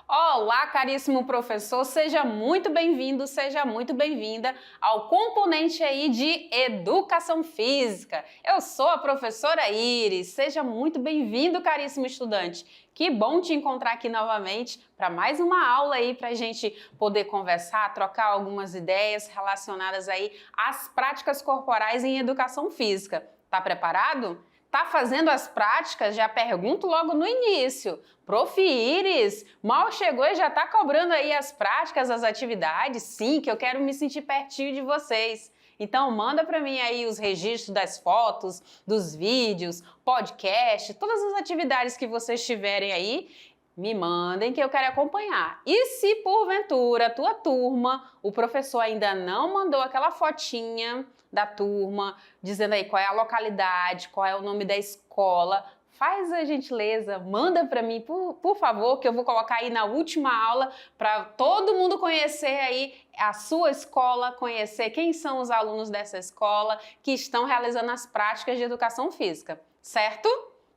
Olá, caríssimo professor, seja muito bem-vindo, seja muito bem-vinda ao componente aí de Educação Física. Eu sou a professora Iris, seja muito bem-vindo, caríssimo estudante. Que bom te encontrar aqui novamente para mais uma aula aí para a gente poder conversar, trocar algumas ideias relacionadas aí às práticas corporais em Educação Física. Tá preparado? Tá fazendo as práticas? Já pergunto logo no início. Prof. Iris, mal chegou e já tá cobrando aí as práticas, as atividades? Sim, que eu quero me sentir pertinho de vocês. Então manda para mim aí os registros das fotos, dos vídeos, podcast, todas as atividades que vocês tiverem aí, me mandem que eu quero acompanhar. E se porventura a tua turma, o professor ainda não mandou aquela fotinha da turma, dizendo aí qual é a localidade, qual é o nome da escola, faz a gentileza, manda para mim, por favor, que eu vou colocar aí na última aula para todo mundo conhecer aí a sua escola, conhecer quem são os alunos dessa escola que estão realizando as práticas de educação física, certo?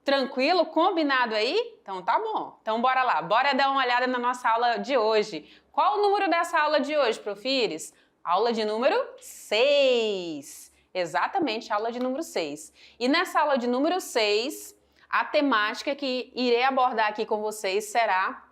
Tranquilo? Combinado aí? Então tá bom. Então bora lá, bora dar uma olhada na nossa aula de hoje. Qual o número dessa aula de hoje, Prof. Iris? Aula de número 6. Exatamente, aula de número 6. E nessa aula de número 6, a temática que irei abordar aqui com vocês será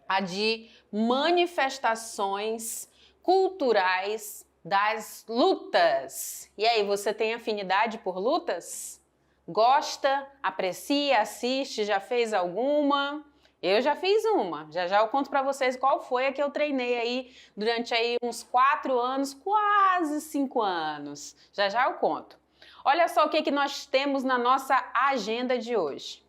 a de manifestações culturais das lutas. E aí, você tem afinidade por lutas? Gosta, aprecia, assiste, já fez alguma? Eu já fiz uma, já eu conto para vocês qual foi a que eu treinei aí durante aí uns 4 anos, quase 5 anos. Já eu conto. Olha só o que nós temos na nossa agenda de hoje.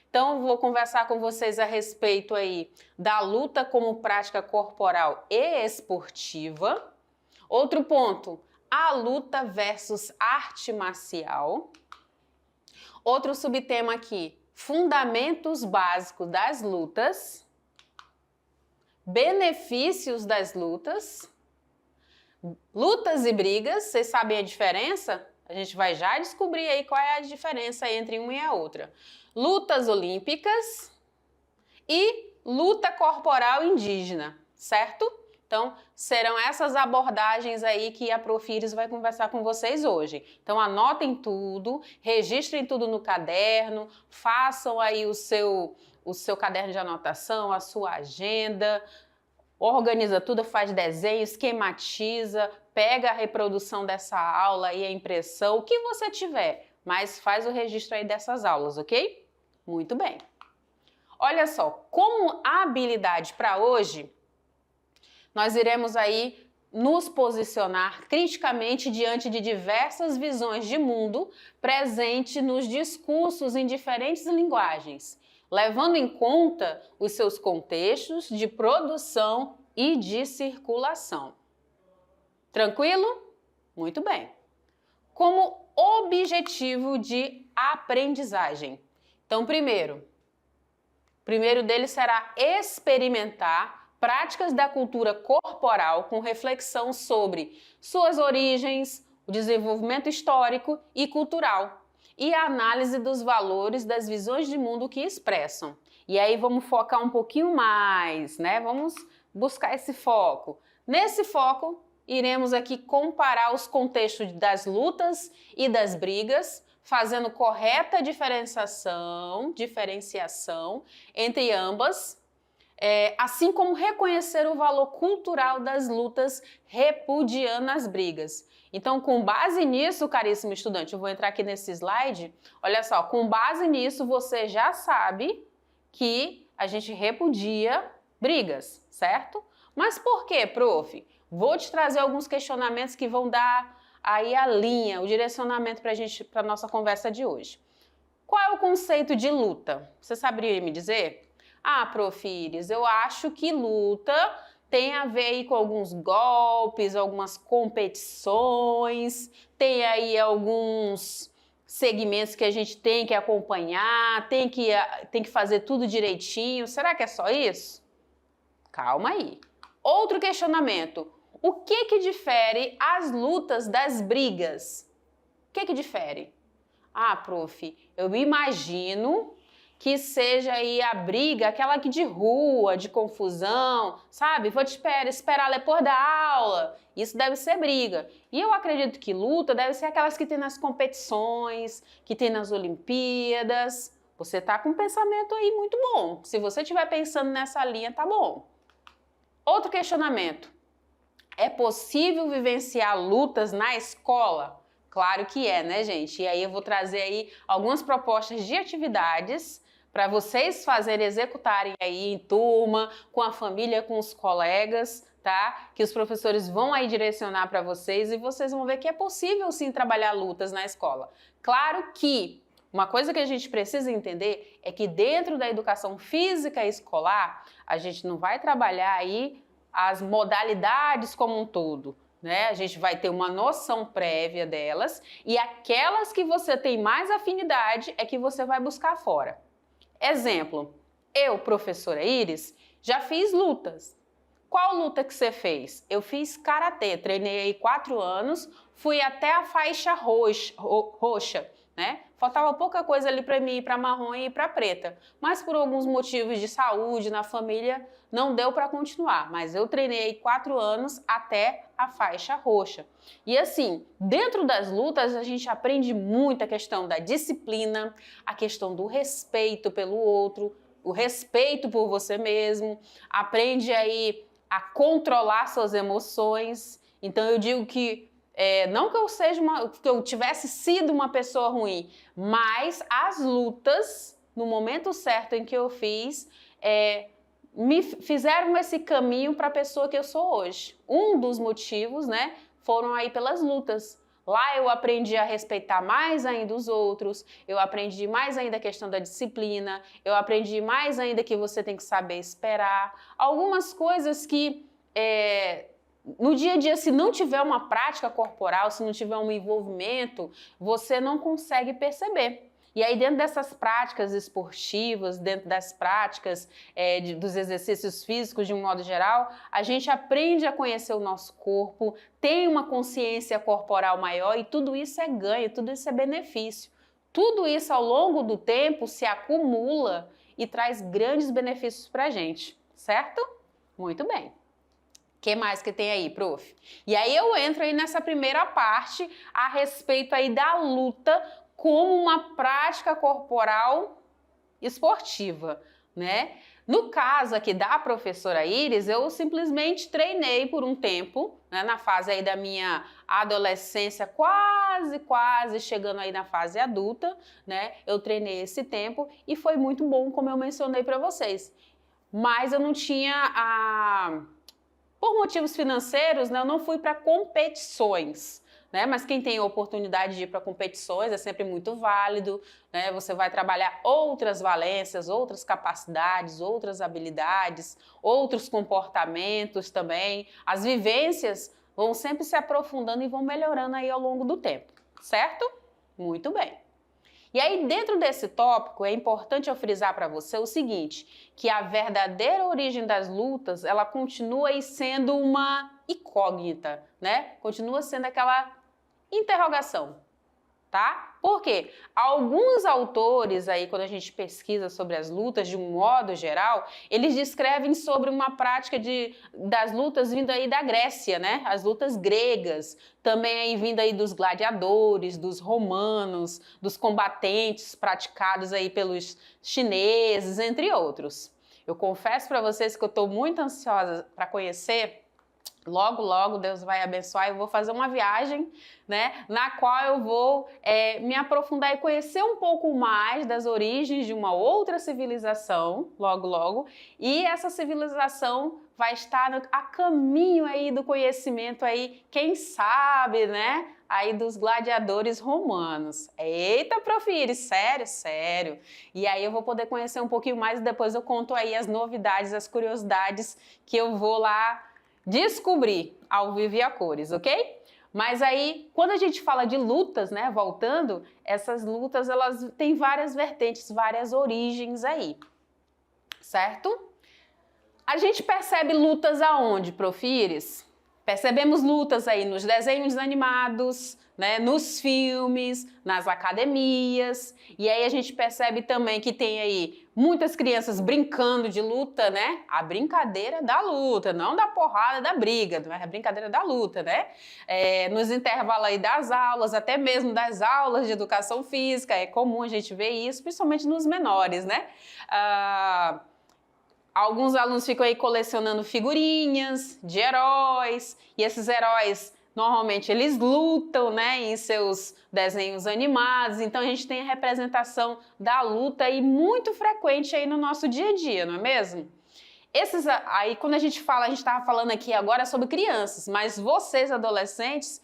Então, vou conversar com vocês a respeito aí da luta como prática corporal e esportiva. Outro ponto, a luta versus arte marcial. Outro subtema aqui, fundamentos básicos das lutas, benefícios das lutas, lutas e brigas, vocês sabem a diferença? A gente vai já descobrir aí qual é a diferença entre uma e a outra. Lutas olímpicas e luta corporal indígena, certo? Então, serão essas abordagens aí que a Prof. Iris vai conversar com vocês hoje. Então, anotem tudo, registrem tudo no caderno, façam aí o seu caderno de anotação, a sua agenda, organiza tudo, faz desenho, esquematiza, pega a reprodução dessa aula e a impressão, o que você tiver, mas faz o registro aí dessas aulas, ok? Muito bem. Olha só, como habilidade para hoje, nós iremos aí nos posicionar criticamente diante de diversas visões de mundo presentes nos discursos em diferentes linguagens, levando em conta os seus contextos de produção e de circulação. Tranquilo? Muito bem. Como objetivo de aprendizagem. Então, primeiro deles será experimentar práticas da cultura corporal com reflexão sobre suas origens, o desenvolvimento histórico e cultural e a análise dos valores das visões de mundo que expressam. E aí vamos focar um pouquinho mais, né? Vamos buscar esse foco. Nesse foco, iremos aqui comparar os contextos das lutas e das brigas, fazendo correta diferenciação entre ambas, assim como reconhecer o valor cultural das lutas repudiando as brigas. Então, com base nisso, caríssimo estudante, eu vou entrar aqui nesse slide, olha só, com base nisso você já sabe que a gente repudia brigas, certo? Mas por quê, prof? Vou te trazer alguns questionamentos que vão dar aí a linha, o direcionamento para a nossa conversa de hoje. Qual é o conceito de luta? Você saberia me dizer? Ah, Prof. Iris, eu acho que luta tem a ver aí com alguns golpes, algumas competições, tem aí alguns segmentos que a gente tem que acompanhar, tem que fazer tudo direitinho. Será que é só isso? Calma aí. Outro questionamento. O que difere as lutas das brigas? O que difere? Ah, prof, eu imagino que seja aí a briga, aquela que de rua, de confusão, sabe? Vou te esperar depois da aula. Isso deve ser briga. E eu acredito que luta deve ser aquelas que tem nas competições, que tem nas Olimpíadas. Você tá com um pensamento aí muito bom. Se você estiver pensando nessa linha, tá bom. Outro questionamento. É possível vivenciar lutas na escola? Claro que é, né, gente? E aí eu vou trazer aí algumas propostas de atividades para vocês fazerem, executarem aí em turma, com a família, com os colegas, tá? Que os professores vão aí direcionar para vocês e vocês vão ver que é possível sim trabalhar lutas na escola. Claro que uma coisa que a gente precisa entender é que dentro da educação física escolar, a gente não vai trabalhar aí as modalidades como um todo, né? A gente vai ter uma noção prévia delas e aquelas que você tem mais afinidade é que você vai buscar fora. Exemplo, eu, professora Iris, já fiz lutas. Qual luta que você fez? Eu fiz karatê, treinei aí 4 anos, fui até a faixa roxa, né? Faltava pouca coisa ali para mim ir para marrom e ir para preta, mas por alguns motivos de saúde na família não deu para continuar, mas eu treinei 4 anos até a faixa roxa. E assim, dentro das lutas a gente aprende muito a questão da disciplina, a questão do respeito pelo outro, o respeito por você mesmo, aprende aí a controlar suas emoções. Então eu digo que não que eu seja que eu tivesse sido uma pessoa ruim, mas as lutas, no momento certo em que eu fiz, me fizeram esse caminho para a pessoa que eu sou hoje. Um dos motivos, né, foram aí pelas lutas. Lá eu aprendi a respeitar mais ainda os outros, eu aprendi mais ainda a questão da disciplina, eu aprendi mais ainda que você tem que saber esperar. Algumas coisas que no dia a dia, se não tiver uma prática corporal, se não tiver um envolvimento, você não consegue perceber. E aí dentro dessas práticas esportivas, dentro das práticas dos exercícios físicos de um modo geral, a gente aprende a conhecer o nosso corpo, tem uma consciência corporal maior e tudo isso é ganho, tudo isso é benefício. Tudo isso ao longo do tempo se acumula e traz grandes benefícios para a gente, certo? Muito bem. O que mais que tem aí, prof? E aí eu entro aí nessa primeira parte a respeito aí da luta como uma prática corporal esportiva, né? No caso aqui da professora Iris, eu simplesmente treinei por um tempo, né, na fase aí da minha adolescência, quase chegando aí na fase adulta, né? Eu treinei esse tempo e foi muito bom, como eu mencionei para vocês. Mas eu não tinha por motivos financeiros, né, eu não fui para competições, né? Mas quem tem a oportunidade de ir para competições é sempre muito válido, né? Você vai trabalhar outras valências, outras capacidades, outras habilidades, outros comportamentos também. As vivências vão sempre se aprofundando e vão melhorando aí ao longo do tempo, certo? Muito bem. E aí, dentro desse tópico, é importante eu frisar para você o seguinte, que a verdadeira origem das lutas, ela continua aí sendo uma incógnita, né? Continua sendo aquela interrogação, tá? Por quê? Alguns autores aí, quando a gente pesquisa sobre as lutas de um modo geral, eles descrevem sobre uma prática das lutas vindo aí da Grécia, né? As lutas gregas, também aí vindo aí dos gladiadores, dos romanos, dos combatentes praticados aí pelos chineses, entre outros. Eu confesso para vocês que eu estou muito ansiosa para conhecer. Logo, Deus vai abençoar, eu vou fazer uma viagem, né, na qual eu vou me aprofundar e conhecer um pouco mais das origens de uma outra civilização, logo, e essa civilização vai estar a caminho aí do conhecimento aí, quem sabe, né, aí dos gladiadores romanos. Eita, prof. Iris, sério. E aí eu vou poder conhecer um pouquinho mais e depois eu conto aí as novidades, as curiosidades que eu vou lá descobrir ao vivo e a cores, ok? Mas aí, quando a gente fala de lutas, né, voltando, essas lutas, elas têm várias vertentes, várias origens aí, certo? A gente percebe lutas aonde, prof. Iris? Percebemos lutas aí nos desenhos animados, né, nos filmes, nas academias, e aí a gente percebe também que tem aí muitas crianças brincando de luta, né? A brincadeira da luta, não da porrada, da briga, mas a brincadeira da luta, né? Nos intervalos aí das aulas, até mesmo das aulas de educação física, é comum a gente ver isso, principalmente nos menores, né? Alguns alunos ficam aí colecionando figurinhas de heróis, e esses heróis, normalmente, eles lutam, né, em seus desenhos animados, então a gente tem a representação da luta aí muito frequente aí no nosso dia a dia, não é mesmo? Esses aí, quando a gente estava falando aqui agora sobre crianças, mas vocês, adolescentes,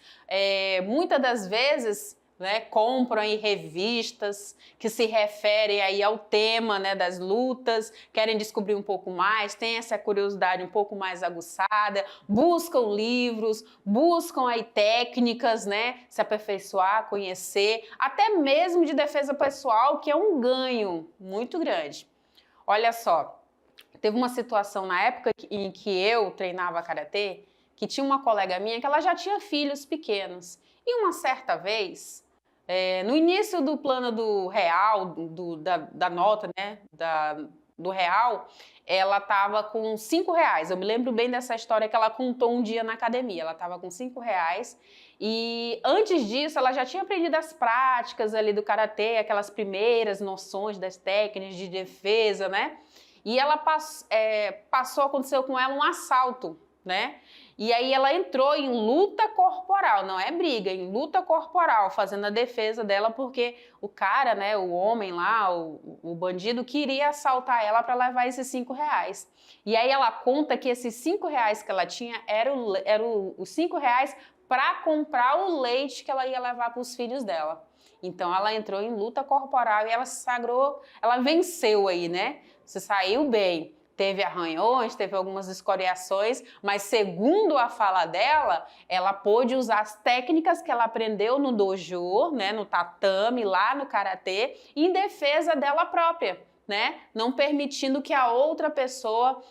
muitas das vezes, né, compram aí revistas que se referem aí ao tema, né, das lutas, querem descobrir um pouco mais, têm essa curiosidade um pouco mais aguçada, buscam livros, buscam aí técnicas, né, se aperfeiçoar, conhecer, até mesmo de defesa pessoal, que é um ganho muito grande. Olha só, teve uma situação na época em que eu treinava karatê, que tinha uma colega minha que ela já tinha filhos pequenos, e uma certa vez, no início do plano do real, da nota, né, do real, ela estava com R$5. Eu me lembro bem dessa história que ela contou um dia na academia. Ela estava com R$5 e antes disso ela já tinha aprendido as práticas ali do karatê, aquelas primeiras noções das técnicas de defesa, né? E ela aconteceu com ela um assalto, né? E aí ela entrou em luta corporal, não é briga, em luta corporal, fazendo a defesa dela, porque o cara, né, o homem lá, o bandido, queria assaltar ela para levar esses R$5. E aí ela conta que esses R$5 que ela tinha eram os R$5 para comprar o leite que ela ia levar para os filhos dela. Então ela entrou em luta corporal e ela se sagrou, ela venceu aí, né? Você saiu bem. Teve arranhões, teve algumas escoriações, mas segundo a fala dela, ela pôde usar as técnicas que ela aprendeu no dojo, né, no tatame, lá no karatê, em defesa dela própria, né, não permitindo que a outra pessoa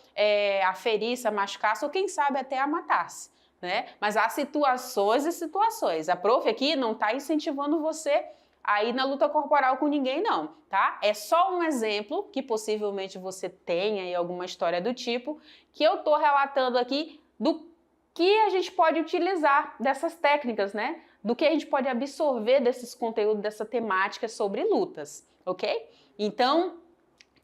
a ferisse, a machucasse ou quem sabe até a matasse, né? Mas há situações e situações. A prof aqui não está incentivando você aí na luta corporal com ninguém não, tá? É só um exemplo que possivelmente você tenha aí alguma história do tipo que eu tô relatando aqui do que a gente pode utilizar dessas técnicas, né? Do que a gente pode absorver desses conteúdos, dessa temática sobre lutas, ok? Então,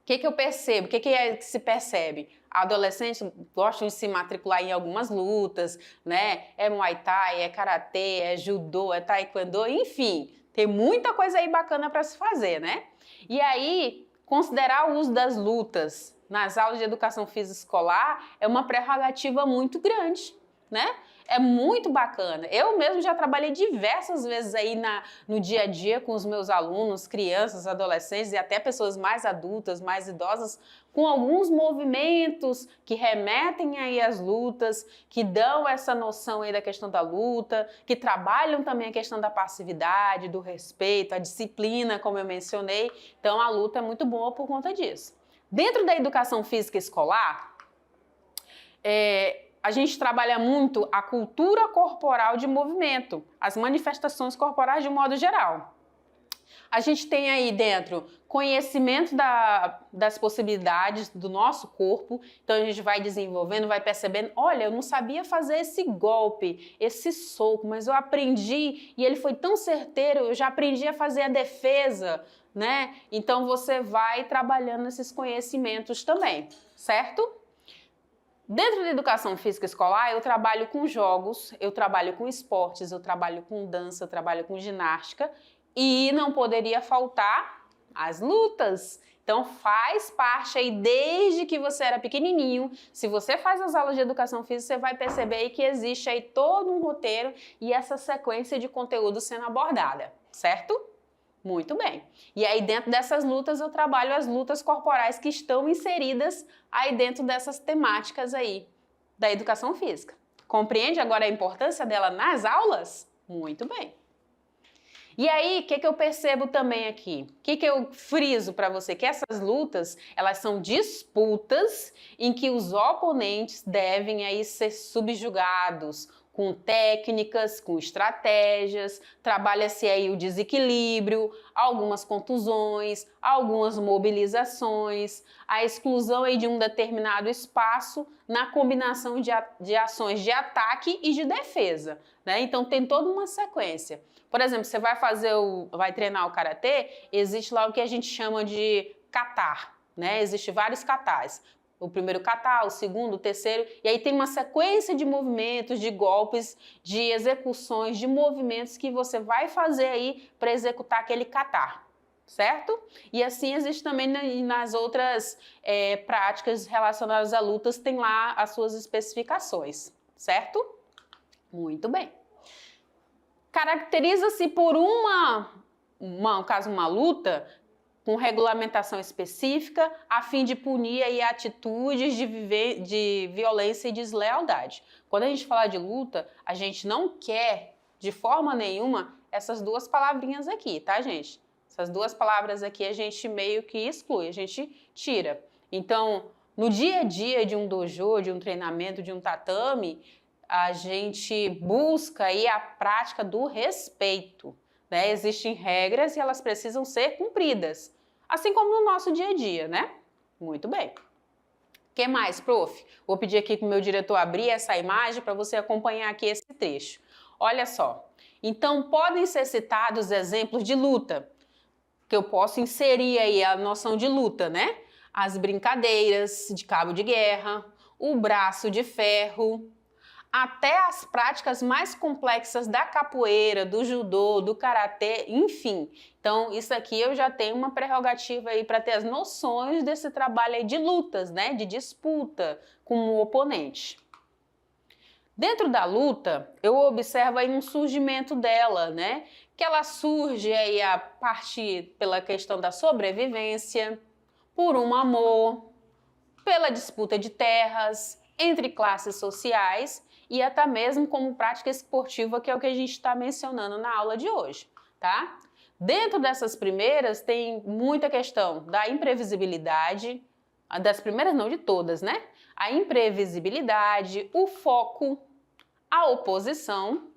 o que eu percebo? O que é que se percebe? Adolescentes gostam de se matricular em algumas lutas, né? É Muay Thai, é Karatê, é Judô, é Taekwondo, enfim. Tem muita coisa aí bacana para se fazer, né? E aí, considerar o uso das lutas nas aulas de educação física escolar é uma prerrogativa muito grande, né? É muito bacana. Eu mesmo já trabalhei diversas vezes aí no dia a dia com os meus alunos, crianças, adolescentes e até pessoas mais adultas, mais idosas, com alguns movimentos que remetem aí às lutas, que dão essa noção aí da questão da luta, que trabalham também a questão da passividade, do respeito, a disciplina, como eu mencionei. Então a luta é muito boa por conta disso. Dentro da educação física escolar, a gente trabalha muito a cultura corporal de movimento, as manifestações corporais de um modo geral. A gente tem aí dentro conhecimento das possibilidades do nosso corpo, então a gente vai desenvolvendo, vai percebendo, olha, eu não sabia fazer esse golpe, esse soco, mas eu aprendi e ele foi tão certeiro, eu já aprendi a fazer a defesa, né? Então você vai trabalhando esses conhecimentos também, certo? Dentro da educação física escolar, eu trabalho com jogos, eu trabalho com esportes, eu trabalho com dança, eu trabalho com ginástica e não poderia faltar as lutas. Então faz parte aí desde que você era pequenininho. Se você faz as aulas de educação física, você vai perceber aí que existe aí todo um roteiro e essa sequência de conteúdo sendo abordada, certo? Muito bem. E aí dentro dessas lutas eu trabalho as lutas corporais que estão inseridas aí dentro dessas temáticas aí da educação física. Compreende agora a importância dela nas aulas? Muito bem. E aí, o que eu percebo também aqui? O que eu friso para você? Que essas lutas, elas são disputas em que os oponentes devem aí ser subjugados com técnicas, com estratégias, trabalha-se aí o desequilíbrio, algumas contusões, algumas mobilizações, a exclusão aí de um determinado espaço na combinação de ações de ataque e de defesa, né? Então tem toda uma sequência. Por exemplo, você vai treinar o karatê, existe lá o que a gente chama de katar, né? Existem vários katas. O primeiro kata, o segundo, o terceiro, e aí tem uma sequência de movimentos, de golpes, de execuções, de movimentos que você vai fazer aí para executar aquele kata, certo? E assim existe também nas outras práticas relacionadas a lutas, tem lá as suas especificações, certo? Muito bem. Caracteriza-se por no caso, uma luta com regulamentação específica a fim de punir aí atitudes de violência e deslealdade. Quando a gente fala de luta, a gente não quer de forma nenhuma essas duas palavrinhas aqui, tá, gente? Essas duas palavras aqui a gente meio que exclui, a gente tira. Então, no dia a dia de um dojo, de um treinamento, de um tatame, a gente busca aí a prática do respeito, né? Existem regras e elas precisam ser cumpridas, assim como no nosso dia a dia, né? Muito bem. O que mais, prof? Vou pedir aqui para o meu diretor abrir essa imagem para você acompanhar aqui esse trecho. Olha só. Então, podem ser citados exemplos de luta, que eu posso inserir aí a noção de luta, né? As brincadeiras de cabo de guerra, o braço de ferro, até as práticas mais complexas da capoeira, do judô, do karatê, enfim. Então, isso aqui eu já tenho uma prerrogativa aí para ter as noções desse trabalho aí de lutas, né? De disputa com o oponente. Dentro da luta, eu observo aí um surgimento dela, né? Que ela surge aí a partir pela questão da sobrevivência, por um amor, pela disputa de terras, entre classes sociais e até mesmo como prática esportiva, que é o que a gente está mencionando na aula de hoje, tá? Dentro dessas primeiras tem muita questão da imprevisibilidade, das primeiras não, de todas, né? A imprevisibilidade, o foco, a oposição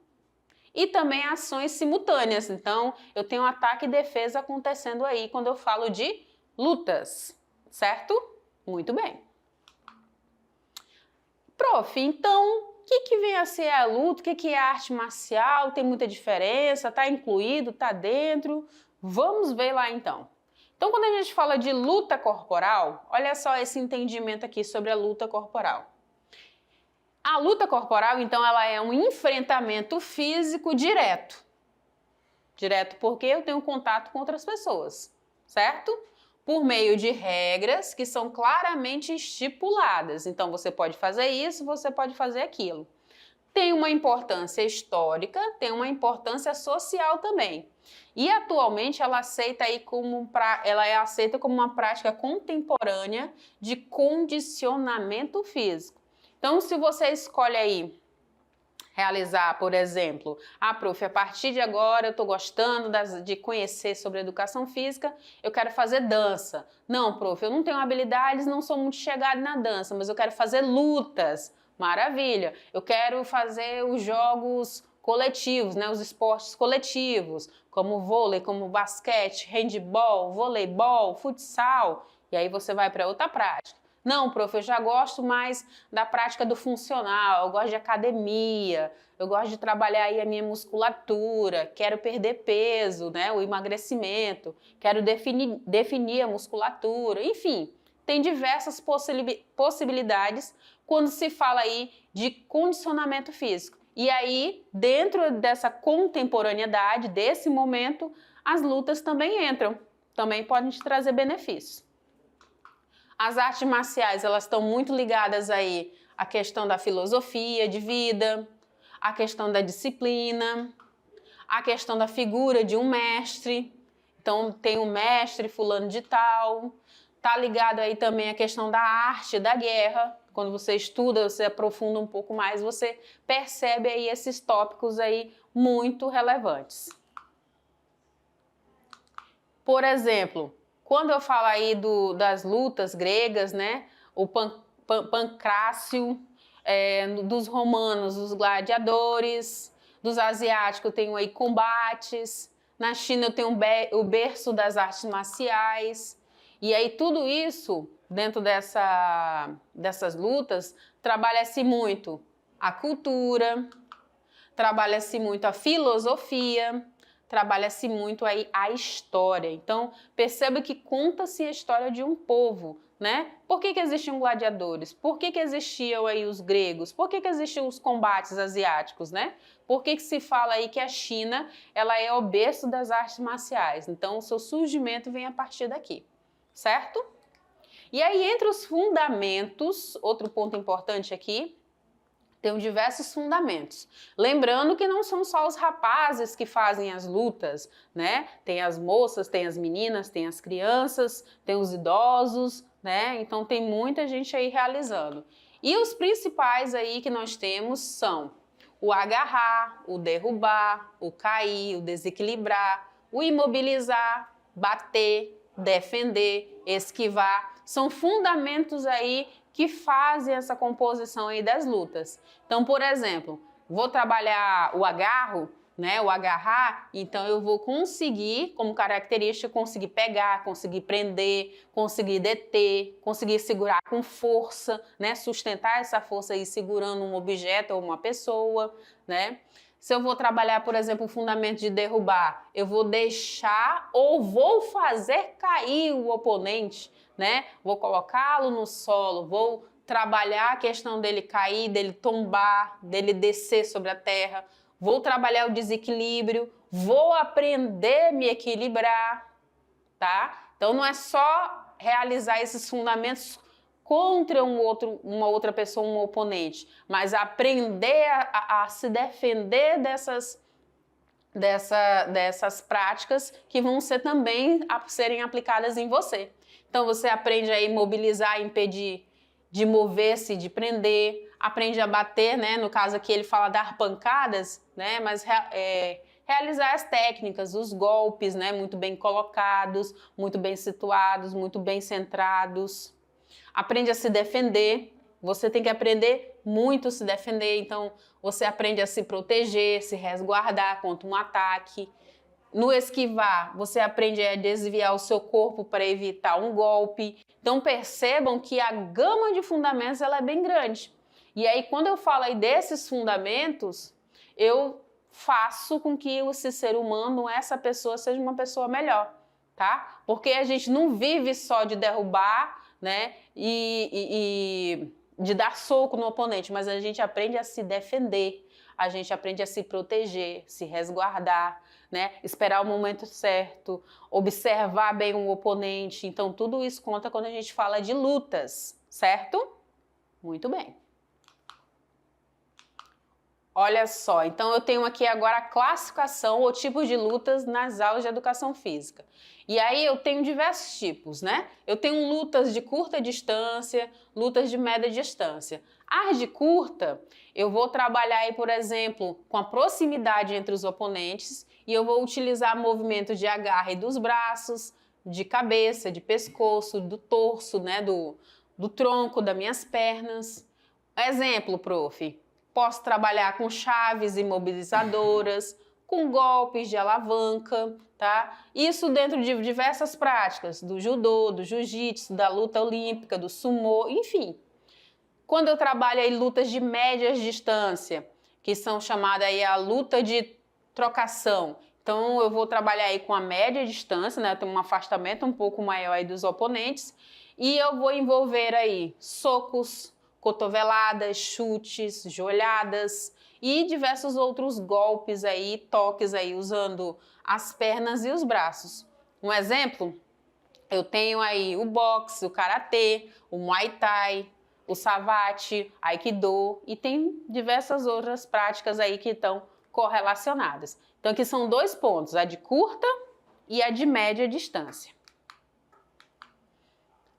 e também ações simultâneas. Então, eu tenho ataque e defesa acontecendo aí quando eu falo de lutas, certo? Muito bem. Prof, então, o que vem a ser a luta? O que é a arte marcial? Tem muita diferença? Está incluído? Está dentro? Vamos ver lá então. Então, quando a gente fala de luta corporal, olha só esse entendimento aqui sobre a luta corporal. A luta corporal, então, ela é um enfrentamento físico direto. Direto porque eu tenho contato com outras pessoas, certo? Por meio de regras que são claramente estipuladas. Então, você pode fazer isso, você pode fazer aquilo. Tem uma importância histórica, tem uma importância social também. E atualmente ela é aceita como uma prática contemporânea de condicionamento físico. Então, se você escolhe aí realizar, por exemplo, prof, a partir de agora eu estou gostando de conhecer sobre educação física, eu quero fazer dança. Não, prof, eu não tenho habilidades, não sou muito chegada na dança, mas eu quero fazer lutas. Maravilha! Eu quero fazer os jogos coletivos, né, os esportes coletivos, como vôlei, como basquete, handebol, voleibol, futsal, e aí você vai para outra prática. Não, prof, eu já gosto mais da prática do funcional, eu gosto de academia, eu gosto de trabalhar aí a minha musculatura, quero perder peso, né, o emagrecimento, quero definir a musculatura, enfim, tem diversas possibilidades quando se fala aí de condicionamento físico. E aí, dentro dessa contemporaneidade, desse momento, as lutas também entram, também podem te trazer benefícios. As artes marciais, elas estão muito ligadas aí à questão da filosofia de vida, à questão da disciplina, à questão da figura de um mestre. Então, tem um mestre fulano de tal. Tá ligado aí também à questão da arte da guerra. Quando você estuda, você aprofunda um pouco mais, você percebe aí esses tópicos aí muito relevantes. Por exemplo, quando eu falo aí das lutas gregas, né? O Pancrácio, dos romanos, os gladiadores, dos asiáticos eu tenho aí combates, na China eu tenho o berço das artes marciais, e aí tudo isso, dentro dessas lutas, trabalha-se muito a cultura, trabalha-se muito a filosofia, trabalha-se muito aí a história. Então, perceba que conta-se a história de um povo, né? Por que existiam gladiadores? Por que existiam aí os gregos? Por que existiam os combates asiáticos, né? Por que se fala aí que a China, ela é o berço das artes marciais? Então, o seu surgimento vem a partir daqui, certo? E aí, entre os fundamentos, outro ponto importante aqui, tem diversos fundamentos. Lembrando que não são só os rapazes que fazem as lutas, né? Tem as moças, tem as meninas, tem as crianças, tem os idosos, né? Então tem muita gente aí realizando. E os principais aí que nós temos são o agarrar, o derrubar, o cair, o desequilibrar, o imobilizar, bater, defender, esquivar. São fundamentos aí que fazem essa composição aí das lutas. Então, por exemplo, vou trabalhar o agarro, né, o agarrar, então eu vou conseguir, como característica, conseguir pegar, conseguir prender, conseguir deter, conseguir segurar com força, né, sustentar essa força aí segurando um objeto ou uma pessoa, né? Se eu vou trabalhar, por exemplo, o fundamento de derrubar, eu vou deixar ou vou fazer cair o oponente, né? Vou colocá-lo no solo, vou trabalhar a questão dele cair, dele tombar, dele descer sobre a terra, vou trabalhar o desequilíbrio, vou aprender a me equilibrar, tá? Então não é só realizar esses fundamentos contra uma outra pessoa, um oponente, mas aprender a se defender dessas práticas que vão ser também serem aplicadas em você. Então você aprende a imobilizar, impedir de mover-se, de prender, aprende a bater, né? No caso aqui ele fala dar pancadas, né? Mas realizar as técnicas, os golpes, né? Muito bem colocados, muito bem situados, muito bem centrados. Aprende a se defender. Você tem que aprender muito a se defender, então você aprende a se proteger, se resguardar contra um ataque. No esquivar, você aprende a desviar o seu corpo para evitar um golpe. Então percebam que a gama de fundamentos ela é bem grande. E aí quando eu falo aí desses fundamentos, eu faço com que esse ser humano, essa pessoa, seja uma pessoa melhor, tá? Porque a gente não vive só de derrubar, né? E de dar soco no oponente, mas a gente aprende a se defender, a gente aprende a se proteger, se resguardar, né? Esperar o momento certo, observar bem o oponente. Então, tudo isso conta quando a gente fala de lutas, certo? Muito bem. Olha só, então eu tenho aqui agora a classificação ou tipos de lutas nas aulas de educação física. E aí eu tenho diversos tipos, né? Eu tenho lutas de curta distância, lutas de média distância. As de curta, eu vou trabalhar aí, por exemplo, com a proximidade entre os oponentes e eu vou utilizar movimento de agarre dos braços, de cabeça, de pescoço, do torso, né? Do tronco, das minhas pernas. Exemplo, prof. Posso trabalhar com chaves imobilizadoras, com golpes de alavanca, tá? Isso dentro de diversas práticas, do judô, do jiu-jitsu, da luta olímpica, do sumô, enfim. Quando eu trabalho aí lutas de média distância, que são chamadas aí a luta de trocação. Então eu vou trabalhar aí com a média distância, né? Eu tenho um afastamento um pouco maior aí dos oponentes e eu vou envolver aí socos, cotoveladas, chutes, joelhadas e diversos outros golpes aí, toques aí, usando as pernas e os braços. Um exemplo, eu tenho aí o boxe, o karatê, o muay thai, o savate, aikido e tem diversas outras práticas aí que estão correlacionadas. Então aqui são dois pontos, a de curta e a de média distância.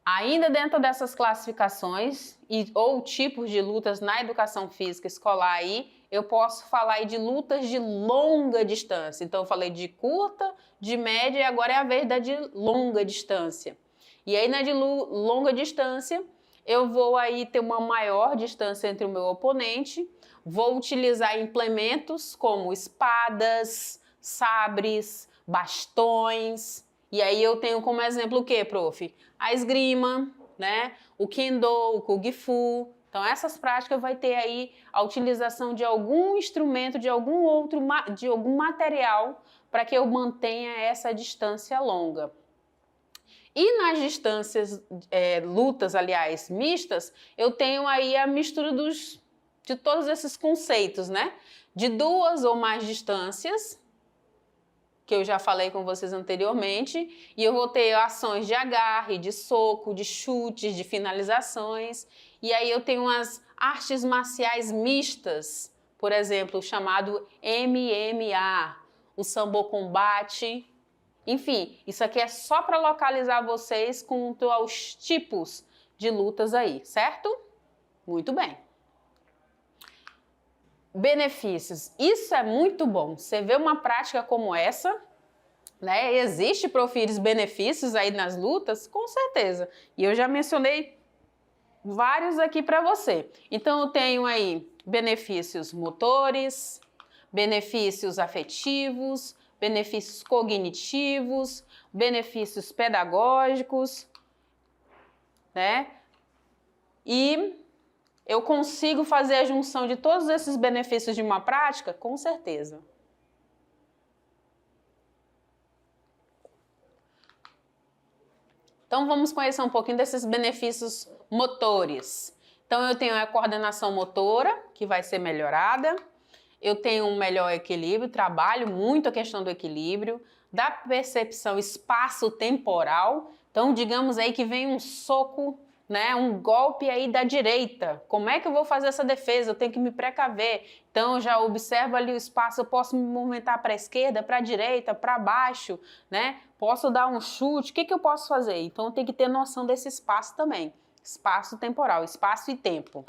Ainda dentro dessas classificações ou tipos de lutas na educação física escolar aí, eu posso falar aí de lutas de longa distância. Então, eu falei de curta, de média, e agora é a vez da de longa distância. E aí, na de longa distância, eu vou aí ter uma maior distância entre o meu oponente, vou utilizar implementos como espadas, sabres, bastões, e aí eu tenho como exemplo o que, prof? A esgrima, né? O kendo, o kung fu. Então essas práticas vai ter aí a utilização de algum instrumento, de algum material para que eu mantenha essa distância longa. E nas distâncias, lutas, aliás, mistas, eu tenho aí a mistura de todos esses conceitos, né? De 2 ou mais distâncias, que eu já falei com vocês anteriormente, e eu vou ter ações de agarre, de soco, de chutes, de finalizações, e aí eu tenho as artes marciais mistas, por exemplo, o chamado MMA, o Sambo Combate. Enfim, isso aqui é só para localizar vocês quanto aos tipos de lutas aí, certo? Muito bem. Benefícios. Isso é muito bom. Você vê uma prática como essa, né? Existe, Profires, benefícios aí nas lutas? Com certeza. E eu já mencionei vários aqui para você. Então, eu tenho aí benefícios motores, benefícios afetivos, benefícios cognitivos, benefícios pedagógicos, né? E eu consigo fazer a junção de todos esses benefícios de uma prática? Com certeza. Então vamos conhecer um pouquinho desses benefícios motores. Então eu tenho a coordenação motora, que vai ser melhorada. Eu tenho um melhor equilíbrio, trabalho muito a questão do equilíbrio, da percepção espaço-temporal. Então, digamos aí que vem um soco, né, um golpe aí da direita. Como é que eu vou fazer essa defesa? Eu tenho que me precaver. Então, eu já observo ali o espaço, eu posso me movimentar para a esquerda, para a direita, para baixo, né? Posso dar um chute, o que eu posso fazer? Então, eu tenho que ter noção desse espaço também. Espaço temporal, espaço e tempo.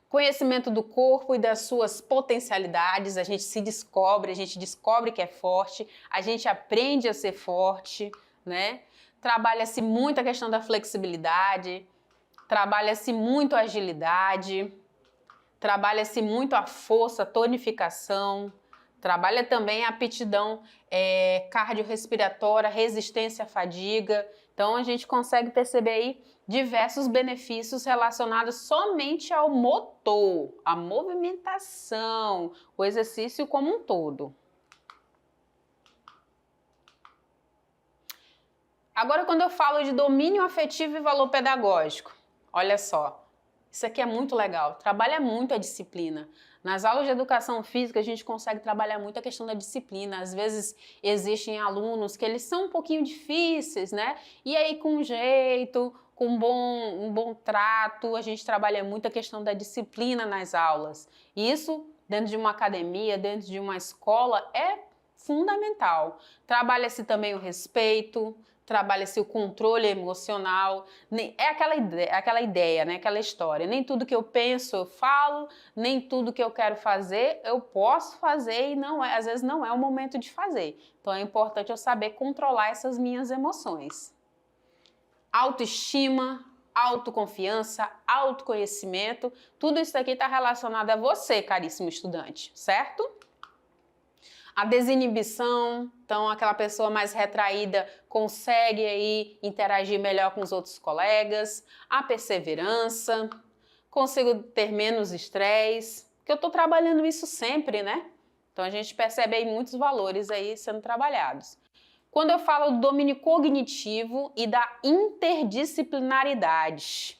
Conhecimento do corpo e das suas potencialidades, a gente se descobre, a gente descobre que é forte, a gente aprende a ser forte, né? Trabalha-se muito a questão da flexibilidade, trabalha-se muito a agilidade, trabalha-se muito a força, a tonificação, trabalha também a aptidão cardiorrespiratória, resistência à fadiga. Então, a gente consegue perceber aí diversos benefícios relacionados somente ao motor, à movimentação, o exercício como um todo. Agora, quando eu falo de domínio afetivo e valor pedagógico, olha só, isso aqui é muito legal, trabalha muito a disciplina. Nas aulas de educação física, a gente consegue trabalhar muito a questão da disciplina. Às vezes, existem alunos que eles são um pouquinho difíceis, né? E aí, com jeito, com um bom trato, a gente trabalha muito a questão da disciplina nas aulas. E isso, dentro de uma academia, dentro de uma escola, é fundamental. Trabalha-se também o respeito, trabalha-se o controle emocional, é aquela ideia, né? Aquela história. Nem tudo que eu penso eu falo, nem tudo que eu quero fazer eu posso fazer e às vezes não é o momento de fazer. Então é importante eu saber controlar essas minhas emoções. Autoestima, autoconfiança, autoconhecimento, tudo isso aqui está relacionado a você, caríssimo estudante, certo? A desinibição, então aquela pessoa mais retraída consegue aí interagir melhor com os outros colegas. A perseverança, consigo ter menos estresse, porque eu estou trabalhando isso sempre, né? Então a gente percebe aí muitos valores aí sendo trabalhados. Quando eu falo do domínio cognitivo e da interdisciplinaridade,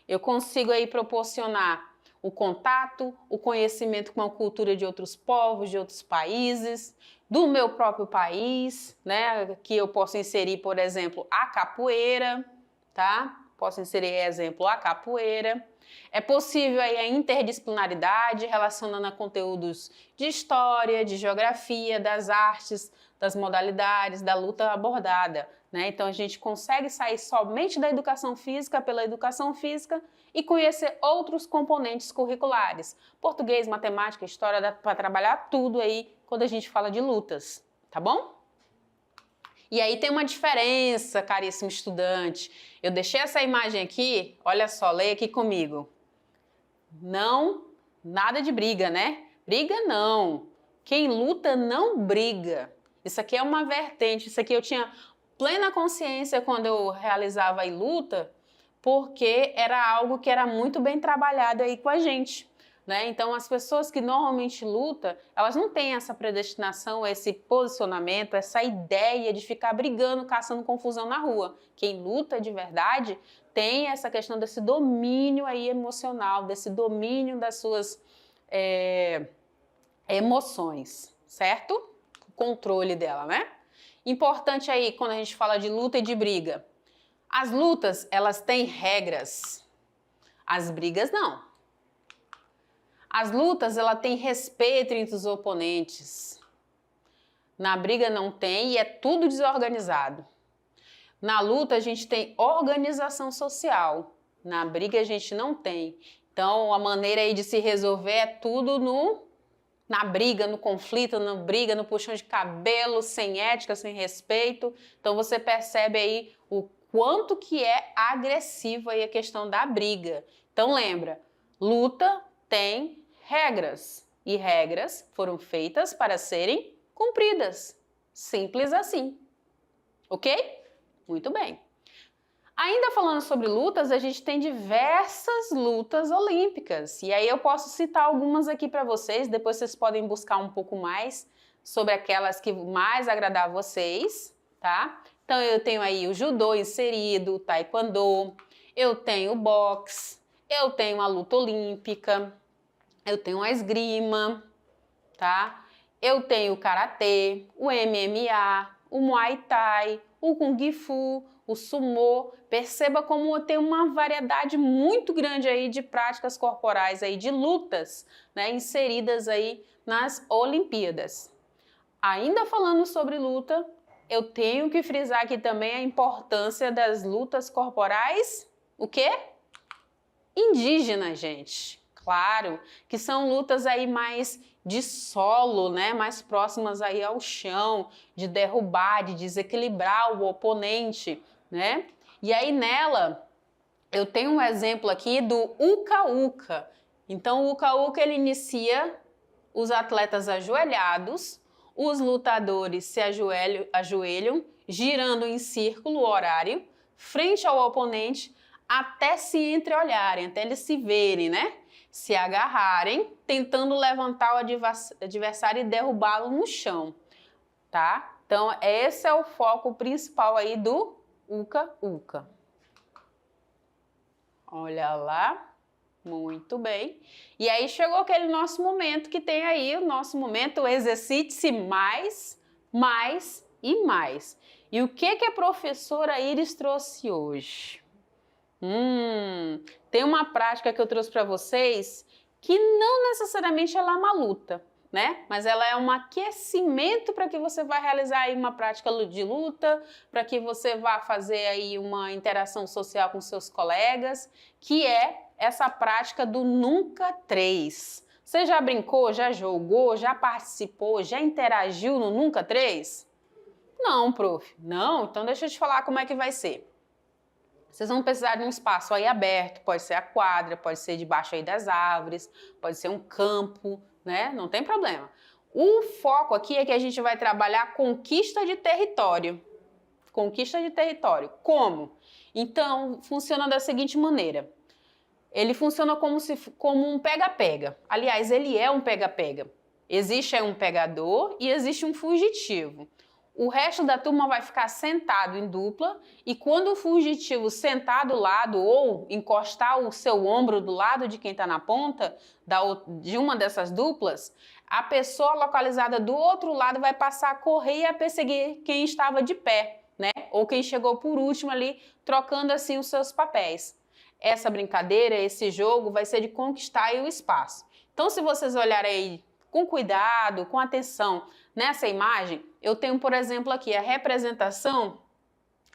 eu consigo aí proporcionar o contato, o conhecimento com a cultura de outros povos, de outros países, do meu próprio país, né? Que eu posso inserir, por exemplo, a capoeira, tá? Posso inserir, exemplo, a capoeira. É possível aí a interdisciplinaridade relacionando a conteúdos de história, de geografia, das artes, das modalidades, da luta abordada. né? Então a gente consegue sair somente da educação física pela educação física e conhecer outros componentes curriculares. Português, matemática, história, dá para trabalhar tudo aí quando a gente fala de lutas, tá bom? E aí tem uma diferença, caríssimo estudante. Eu deixei essa imagem aqui, olha só, leia aqui comigo. Não, nada de briga, né? Briga não. Quem luta não briga. Isso aqui é uma vertente, isso aqui eu tinha plena consciência quando eu realizava a luta, porque era algo que era muito bem trabalhado aí com a gente, né? Então as pessoas que normalmente lutam, elas não têm essa predestinação, esse posicionamento, essa ideia de ficar brigando, caçando confusão na rua. Quem luta de verdade tem essa questão desse domínio aí emocional, desse domínio das suas emoções, certo? O controle dela, né? Importante aí quando a gente fala de luta e de briga. As lutas, elas têm regras. As brigas não. As lutas, ela tem respeito entre os oponentes. Na briga não tem e é tudo desorganizado. Na luta a gente tem organização social. Na briga a gente não tem. Então a maneira aí de se resolver é tudo na briga, no conflito, na briga, no puxão de cabelo, sem ética, sem respeito. Então você percebe aí o quanto que é agressiva aí a questão da briga. Então lembra, luta tem regras e regras foram feitas para serem cumpridas. Simples assim. Ok? Muito bem. Ainda falando sobre lutas, a gente tem diversas lutas olímpicas. E aí eu posso citar algumas aqui para vocês, depois vocês podem buscar um pouco mais sobre aquelas que mais agradar a vocês, tá? Então eu tenho aí o judô inserido, o taekwondo, eu tenho o boxe, eu tenho a luta olímpica, eu tenho a esgrima, tá? Eu tenho o karatê, o MMA, o muay thai, o kung fu, o sumô. Perceba como tem uma variedade muito grande aí de práticas corporais aí, de lutas, né, inseridas aí nas Olimpíadas. Ainda falando sobre luta, eu tenho que frisar aqui também a importância das lutas corporais, o quê? Indígenas, gente. Claro, que são lutas aí mais de solo, né, mais próximas aí ao chão, de derrubar, de desequilibrar o oponente, né? E aí nela eu tenho um exemplo aqui do uka-uka. Então o uka-uka ele inicia os atletas ajoelhados, os lutadores se ajoelham, girando em círculo horário, frente ao oponente, até se entreolharem, até eles se verem, né? Se agarrarem, tentando levantar o adversário e derrubá-lo no chão, tá? Então, esse é o foco principal aí do uka-uka. Olha lá, muito bem. E aí chegou aquele nosso momento que tem aí o nosso momento exercite-se mais, mais e mais. E o que que a professora Iris trouxe hoje? Tem uma prática que eu trouxe para vocês que não necessariamente ela é uma luta, né? Mas ela é um aquecimento para que você vá realizar aí uma prática de luta, para que você vá fazer aí uma interação social com seus colegas, que é essa prática do nunca 3. Você já brincou, já jogou, já participou, já interagiu no nunca 3? Não, prof. Não? Então deixa eu te falar como é que vai ser. Vocês vão precisar de um espaço aí aberto, pode ser a quadra, pode ser debaixo aí das árvores, pode ser um campo, né? Não tem problema. O foco aqui é que a gente vai trabalhar conquista de território. Conquista de território. Como? Então, funciona da seguinte maneira. Ele funciona como um pega-pega. Aliás, ele é um pega-pega. Existe aí um pegador e existe um fugitivo. O resto da turma vai ficar sentado em dupla e quando o fugitivo sentar do lado ou encostar o seu ombro do lado de quem está na ponta de uma dessas duplas, a pessoa localizada do outro lado vai passar a correr e a perseguir quem estava de pé, né? Ou quem chegou por último ali, trocando assim os seus papéis. Essa brincadeira, esse jogo vai ser de conquistar aí o espaço. Então, se vocês olharem aí com cuidado, com atenção nessa imagem, eu tenho, por exemplo, aqui a representação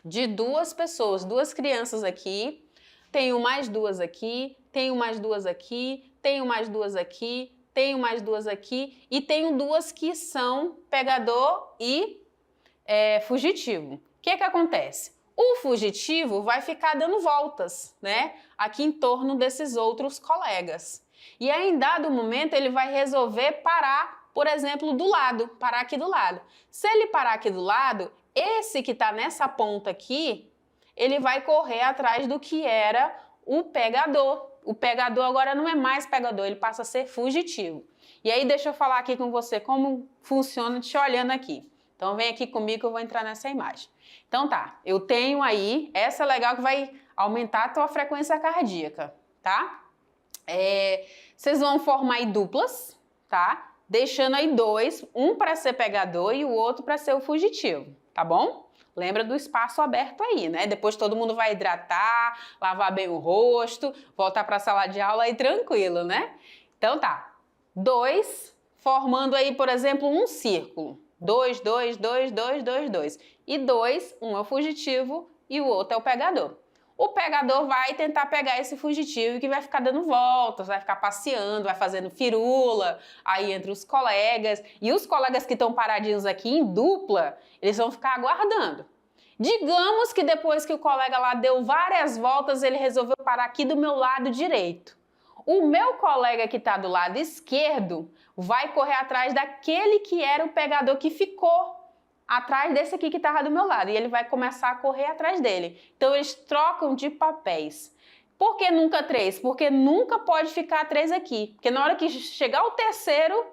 de duas pessoas, duas crianças aqui, tenho mais duas aqui, tenho mais duas aqui, tenho mais duas aqui, tenho mais duas aqui e tenho duas que são pegador e fugitivo. O que acontece? O fugitivo vai ficar dando voltas, né? Aqui em torno desses outros colegas. E aí, em dado momento, ele vai resolver parar, por exemplo, do lado, parar aqui do lado. Se ele parar aqui do lado, esse que está nessa ponta aqui, ele vai correr atrás do que era o pegador. O pegador agora não é mais pegador, ele passa a ser fugitivo. E aí, deixa eu falar aqui com você como funciona te olhando aqui. Então, vem aqui comigo que eu vou entrar nessa imagem. Então, tá, eu tenho aí, essa é legal que vai aumentar a tua frequência cardíaca, tá? Vocês vão formar aí duplas, tá? Deixando aí dois, um para ser pegador e o outro para ser o fugitivo, tá bom? Lembra do espaço aberto aí, né? Depois todo mundo vai hidratar, lavar bem o rosto, voltar para a sala de aula aí tranquilo, né? Então tá, dois formando aí, por exemplo, um círculo. 2, 2, 2, 2, 2, 2. E 2, um é o fugitivo e o outro é o pegador. O pegador vai tentar pegar esse fugitivo que vai ficar dando voltas, vai ficar passeando, vai fazendo firula aí entre os colegas. E os colegas que estão paradinhos aqui em dupla, eles vão ficar aguardando. Digamos que depois que o colega lá deu várias voltas, ele resolveu parar aqui do meu lado direito. O meu colega que está do lado esquerdo vai correr atrás daquele que era o pegador que ficou atrás desse aqui que estava do meu lado. E ele vai começar a correr atrás dele. Então, eles trocam de papéis. Por que nunca três? Porque nunca pode ficar três aqui. Porque na hora que chegar o terceiro,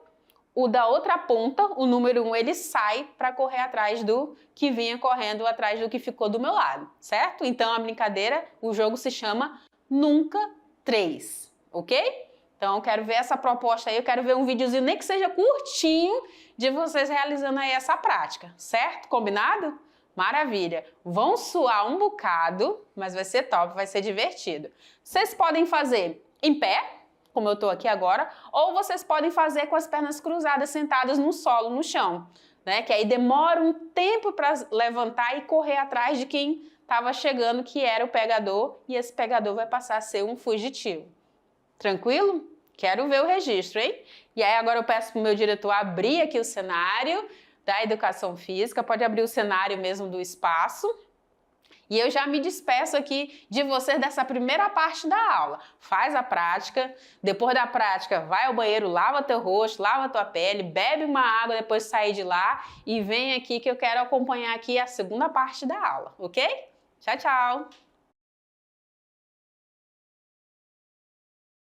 o da outra ponta, o número 1, ele sai para correr atrás do que vinha correndo atrás do que ficou do meu lado, certo? Então, a brincadeira, o jogo se chama Nunca Três. Ok? Então, eu quero ver essa proposta aí, eu quero ver um videozinho, nem que seja curtinho, de vocês realizando aí essa prática, certo? Combinado? Maravilha! Vão suar um bocado, mas vai ser top, vai ser divertido. Vocês podem fazer em pé, como eu tô aqui agora, ou vocês podem fazer com as pernas cruzadas, sentadas no solo, no chão, né? Que aí demora um tempo para levantar e correr atrás de quem estava chegando, que era o pegador, e esse pegador vai passar a ser um fugitivo. Tranquilo? Quero ver o registro, hein? E aí agora eu peço para o meu diretor abrir aqui o cenário da educação física, pode abrir o cenário mesmo do espaço. E eu já me despeço aqui de vocês dessa primeira parte da aula. Faz a prática, depois da prática vai ao banheiro, lava teu rosto, lava tua pele, bebe uma água depois de sair de lá e vem aqui que eu quero acompanhar aqui a segunda parte da aula, ok? Tchau, tchau!